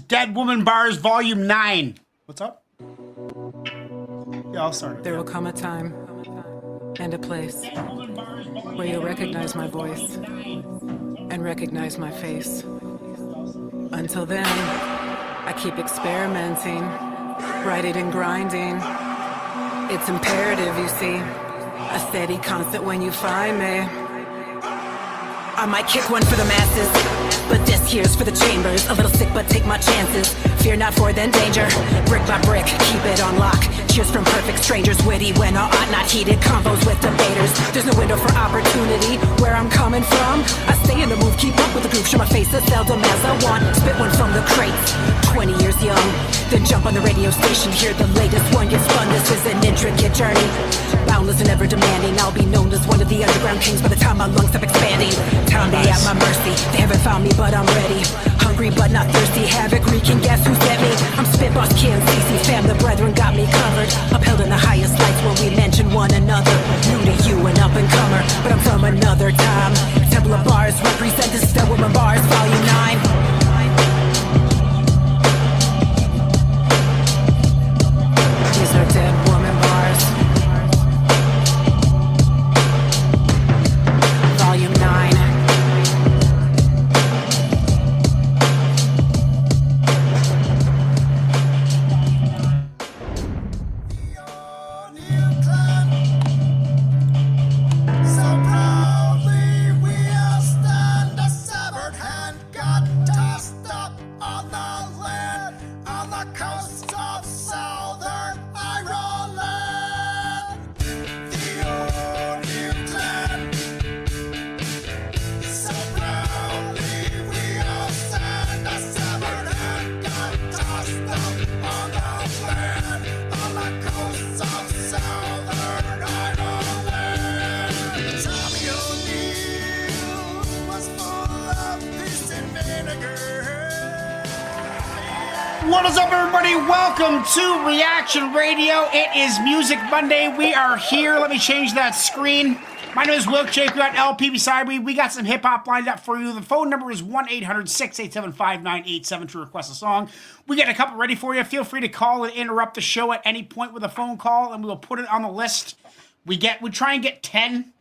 Dead Woman Bars Volume 9. What's up? Yeah, I'll start. There will come a time and a place where you'll recognize my voice and recognize my face. Until then, I keep experimenting, writing and grinding. It's imperative, you see, a steady constant when you find me. I might kick one for the masses, but this here's for the chambers. A little sick, but take my chances. Fear not for then danger. Brick by brick, keep it on lock. Cheers from perfect strangers, witty when I ought not. Heated combos with debaters. There's no window for opportunity where I'm coming from. I stay in the move, keep up with the groove. Show my face as seldom as I want. Spit one from the crates, 20 years young. Then jump on the radio station, hear the latest one get spun. This is an intricate journey, boundless and ever demanding. I'll be known as one of the underground kings by the time my lungs have expanding. Time they at my mercy, they haven't found me but I'm ready. Hungry but not thirsty, havoc wreaking, guess who's at me? I'm Spit Boss Kid, CC fam, the brethren got me covered. Upheld in the highest lights when we mention one another. New to you, an up and comer, but I'm from another time. Temple of Bars, represent this Dead Woman Bars, Volume 9. These are Dead Woman Bars, Volume 9. What is up, everybody? Welcome to Reaction Radio. It is Music Monday. We are here. Let me change that screen. My name is Will Jake. We got LP beside me. We got some hip-hop lined up for you. The phone number is 1-800-687-5987 to request a song. We got a couple ready for you. Feel free to call and interrupt the show at any point with a phone call, and we will put it on the list. We try and get 10.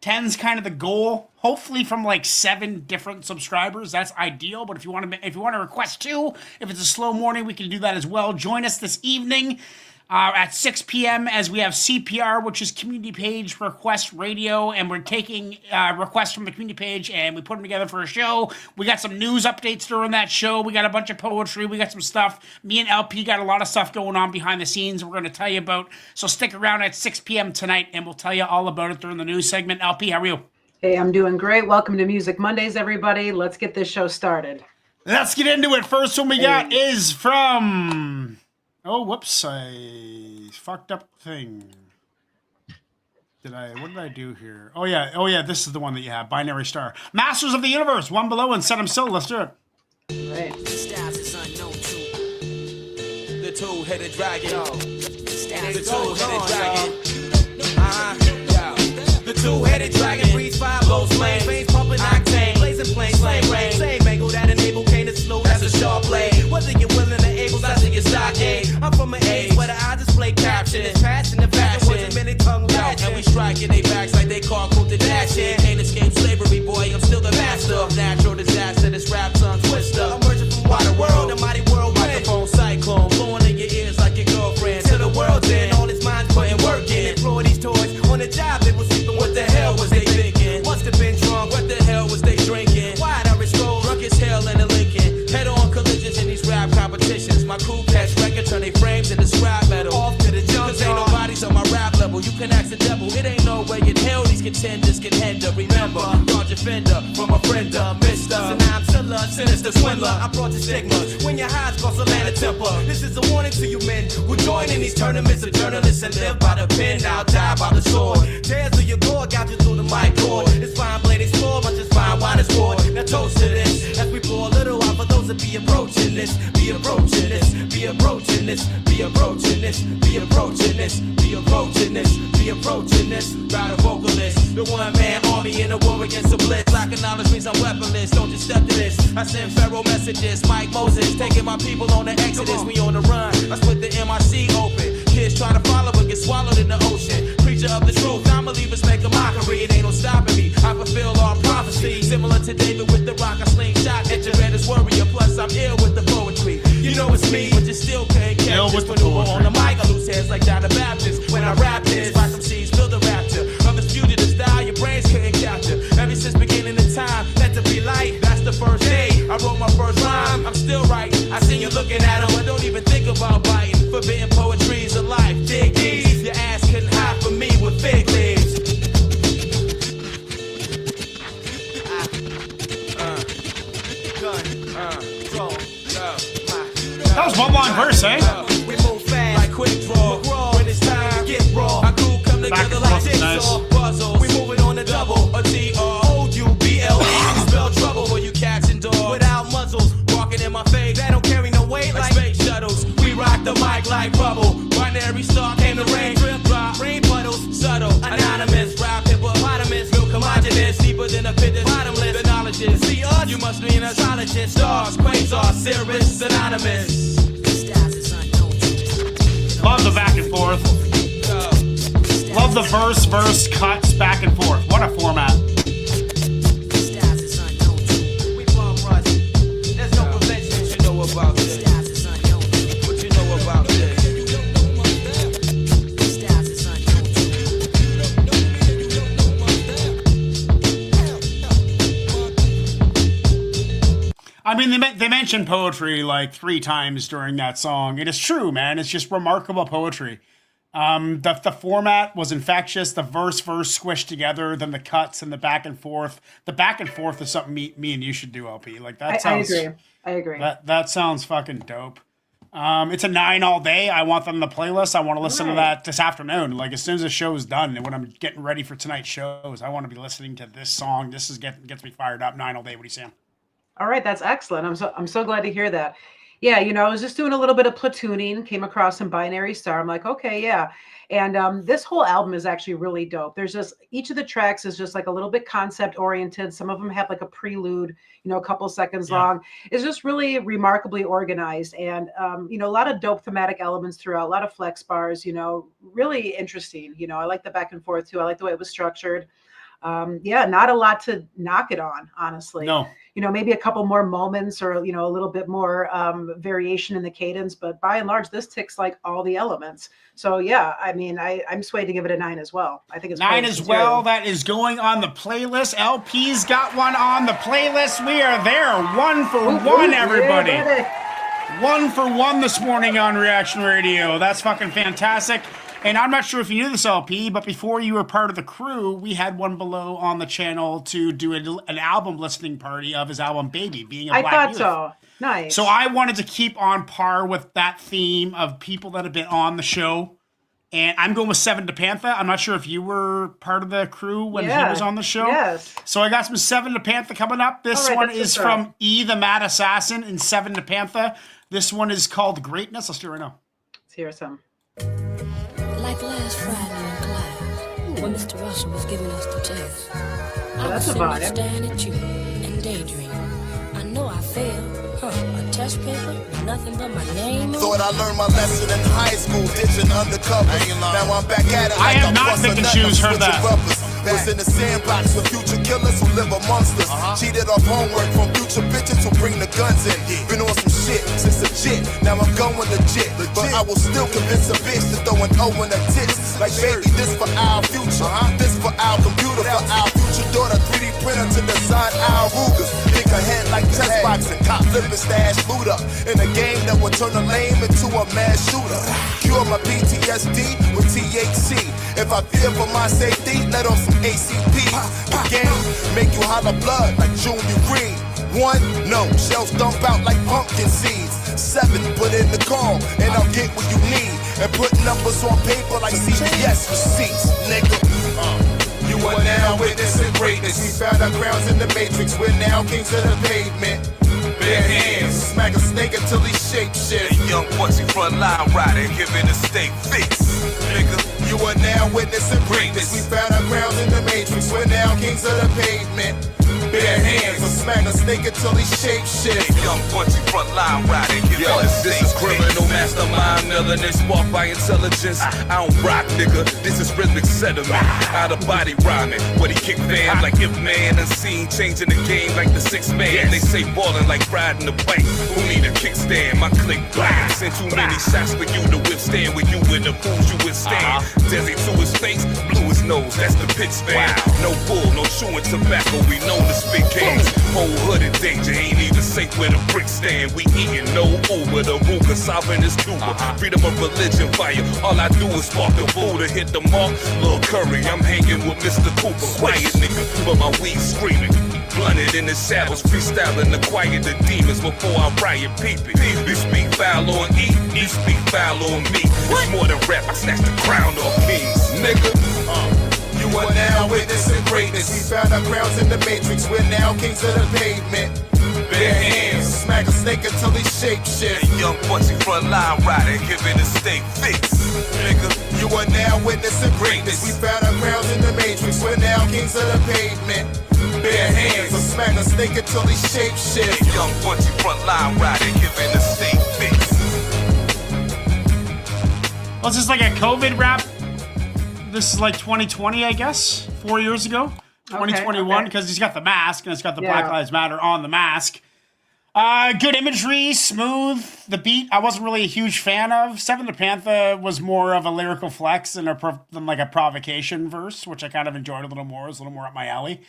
10's kind of the goal. Hopefully from like 7 different subscribers. That's ideal. But if you want to request 2, if it's a slow morning, we can do that as well. Join us this evening at 6 p.m. as we have CPR, which is Community Page Request Radio, and we're taking requests from the community page and we put them together for a show. We got some news updates during that show. We got a bunch of poetry. We got some stuff. Me and LP got a lot of stuff going on behind the scenes we're going to tell you about. So stick around at 6 p.m. tonight and we'll tell you all about it during the news segment. LP, how are you? Hey, I'm doing great. Welcome to Music Mondays, everybody. Let's get this show started. Let's get into it. First one we got is from... Oh, whoops. I fucked up thing. What did I do here? Oh, yeah. This is the one that you have. Binary Star. Masters of the Universe. One below and set them still. Let's do it. Right. The two-headed dragon. The two-headed dragon. The two-headed dragon breathes fire, blows flames, veins pumping octane, blazing plain, slang rain. Same angle that enable Cain to slow, that's a sharp blade. Whether you're willing to able, I think it's stockade. I'm from an age where the I display caption. It's passion and fashion. Wasn't many tongue latching. And we striking they backs like they car quoted dashing. Can't escape slavery, boy. I'm still the master of natural disaster. This rap tongue twister. I'm merging from water world, the mighty world microphone cyclone, blowing in your ears like your girlfriend. Till the world's in, all his minds putting work in. Employ these toys on the job. They was sleeping. What the hell was they thinking? Must have been drunk. What the hell was they drinking? Why'd I risk gold? Drunk as hell in a Lincoln. Head on collisions in these rap competitions. My crew catch records, turn they frames into scrap metal. Off to the jump. Cause ain't nobody's on my rap level. You can ask the devil. It ain't no way in hell these contenders can hinder. Remember, Dodge offender from a friend, mister. So now I'm still a sinister swindler. I brought the stigmas. When your highs cost a land of temper. This is a warning to you men who join in these tournaments of journalists and live by the pen. Now die by the sword. Tears of your gore, got you through the mic cord. It's fine blade explore, but just fine wine is poured. Now toast to this as we pour a little out for those supposed to be approaching this, be approaching this, be approaching this, be approaching this, be approaching this, be approaching this, be approaching this. Got a vocalist, the one man army in a war against the blitz. Lacking knowledge means I'm weaponless. Don't just step to this. I send Pharaoh messages, Mike Moses, taking my people on the exodus. We on the run. I split the MIC open. Kids try to follow but get swallowed in the ocean. Preacher of the truth, non-believers make a mockery. It ain't no stopping me. I fulfill all prophecy. Similar to David with the rock, I slingshot. Red as warrior, plus I'm ill with the poetry. You know it's me, but you still can't catch this maneuver on the mic. I lose heads like John the Baptist. When I rap this, watch them seeds feel the rapture of this fugitive style your brains couldn't capture. Ever since beginning of time, let to be light. That's the first day I wrote my first rhyme. I'm still right. I seen you looking at them. I don't even think about biting. Forbidden poetry's a life. Dig these. Your ass couldn't hide from me with fig leaves. That was one long verse, eh? We move fast like quick draw. When it's time, get raw. Our crew come together like jigsaw puzzles. We moving on the double. A TROUBLE. Spell trouble for you cats and dogs. Without muzzles, walking in my face. They don't carry no weight like space shuttles. We rock the mic like bubble. Binary star came the rain. Drip drop. Rain puddles. Subtle. Anonymous. Rap hippopotamus. Milk homogenous. Deeper than a pit that's bottomless. The knowledge is. See us? You must be an astrologist. Stars. Quasar. Sirius. Synonymous. Love the back and forth. Love the verse, cuts, back and forth. What a format. We bomb rush. There's no prevention. What you know about this? What you know about this? I mean, they mentioned poetry like 3 times during that song. It is true, man. It's just remarkable poetry. The format was infectious. The verse squished together, then the cuts and the back and forth. The back and forth is something me and you should do, LP. Like that sounds. I agree. That sounds fucking dope. It's a 9 all day. I want them on the playlist. I want to listen to that this afternoon. Like as soon as the show is done and when I'm getting ready for tonight's shows, I want to be listening to this song. This is gets me fired up. 9 all day. What do you say? All right, that's excellent. I'm so glad to hear that. Yeah, I was just doing a little bit of platooning, came across some Binary Star. I'm like, okay, yeah. And this whole album is actually really dope. There's just each of the tracks is just like a little bit concept oriented. Some of them have like a prelude, a couple seconds long. It's just really remarkably organized and a lot of dope thematic elements throughout, a lot of flex bars, really interesting. I like the back and forth too. I like the way it was structured. Not a lot to knock it on, honestly. No. Maybe a couple more moments or, a little bit more variation in the cadence, but by and large, this ticks like all the elements. So yeah, I mean, I'm swayed to give it a 9 as well. I think it's 9 as well. That is going on the playlist. LP's got one on the playlist. We are there. 1 for 1, everybody. 1 for 1 this morning on Reaction Radio. That's fucking fantastic. And I'm not sure if you knew this, LP, but before you were part of the crew, we had One Below on the channel to do an album listening party of his album Baby, being a black youth. So. Nice. So I wanted to keep on par with that theme of people that have been on the show. And I'm going with Seven to Panther. I'm not sure if you were part of the crew when he was on the show. Yes. So I got some Seven to Panther coming up. This one is from E the Mad Assassin in Seven to Panther. This one is called Greatness. Let's do it right now. Let's hear some. Like last Friday in class, when Mr. Russell was giving us the test, I was sitting there staring at you and daydreaming. I know I failed, a test paper with nothing but my name. Thought I learned my lesson in high school, ditching undercover. Now I'm back at it. I have not picked and choose heard that. Was in the sandbox with future killers who live amongst us. Cheated off homework from future bitches who bring the guns in. Been on some shit since legit. Now I'm going legit. But I will still convince a bitch to throw an O in her tits. Like baby, this for our future. This for our computer, for our future daughter. 3D printer to design our Rugers. Think ahead like chess boxing. Cop flipping stash loot up. In a game that will turn a lame into a mass shooter. Cure my PTSD with THC. If I fear for my safety, let off some ACP. The game make you holler blood like Junior Green. 1, no, shells dump out like pumpkin seeds. 7, put in the call, and I'll get what you need. And put numbers on paper like CPS receipts, nigga. You are now witnessing greatness. We found our grounds in the matrix. We're now kings of the pavement. bare hands. Smack a snake until he shape shit. A young pussy front line rider giving a state fix. Nigga, You are now witnessing greatness. We found our grounds in the matrix. We're now kings of the pavement. Bare hands, smack a snake until he shape shit. a young pussy front line rider giving Yo, a this state is criminal fix. mastermind, melanin sparked by intelligence. I don't rock, nigga. This is rhythmic sediment. Out of body rhyming. What he kick fam like if man unseen, changing the game like the sixth man. They say ballin' like riding the bike. Who need a kickstand? My click bang. Send too many shots for you to withstand. With you in the fools you withstand. Desi to his face, blue his nose. That's the pitch span. No bull, no chewing tobacco. We know the spit games. Whole hood in danger. Ain't even safe with a brick stand. We eating no Uber. The Ruger sovereign is Cuba. Freedom of religion fire. All I do is spark the Buddha. Hit the mark. Lil Curry. I'm hanging with Mr. Cooper. Quiet nigga, but my weed screaming. Blunted in the shadows, freestyling to quiet the demons before I riot peeping. You speak foul on E, you speak foul on me. It's more than rap, I snatch the crown off kings, nigga. You are now witnessing greatness. We found our grounds in the matrix. We're now kings of the pavement. Bare hands, smack a snake until he shape shit. A young pussy front line rider giving a state fix. Nigga, You are now witnessing greatness. We found our grounds in the matrix. We're now kings of the pavement. Bare hands, smack a snake until he shape shit. a young pussy front line rider giving a state fix. Well, this is like a COVID rap. This is like 2020, I guess, 4 years ago. 2021, because he's got the mask, and it's got the Black Lives Matter on the mask. Good imagery, smooth. The beat, I wasn't really a huge fan of. Seven the Panther was more of a lyrical flex than like a provocation verse, which I kind of enjoyed a little more. It was a little more up my alley.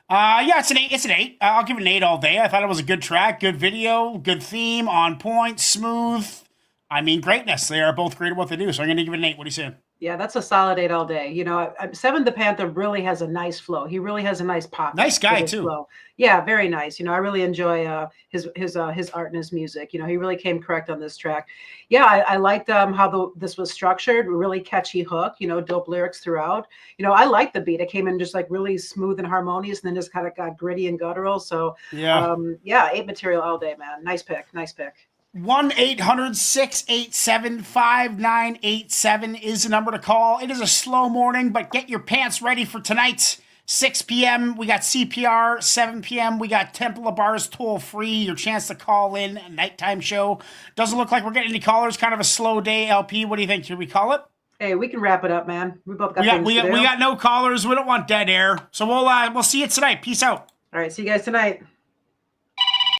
Yeah, it's an 8. It's an 8. I'll give it an 8 all day. I thought it was a good track, good video, good theme, on point, smooth. I mean, greatness. They are both great at what they do, so I'm going to give it an 8. What are you saying? Yeah, that's a solid 8 all day. You know, Seven the Panther really has a nice flow. He really has a nice pop. Nice guy, to his too. flow. Yeah, very nice. You know, I really enjoy his art and his music. You know, he really came correct on this track. Yeah, I liked how this was structured. Really catchy hook. You know, dope lyrics throughout. You know, I liked the beat. It came in just like really smooth and harmonious, and then just kind of got gritty and guttural. So Yeah. yeah, 8 material all day, man. Nice pick. Nice pick. 1-800-687-5987 is the number to call. It is a slow morning, but get your pants ready for tonight. 6 p.m., we got CPR. 7 p.m., we got Temple of Bars toll free. Your chance to call in, a nighttime show. Doesn't look like we're getting any callers. Kind of a slow day, LP. What do you think? Should we call it? Hey, we can wrap it up, man. We both got We things to do. got no callers. We don't want dead air. So we'll see you tonight. Peace out. All right, see you guys tonight.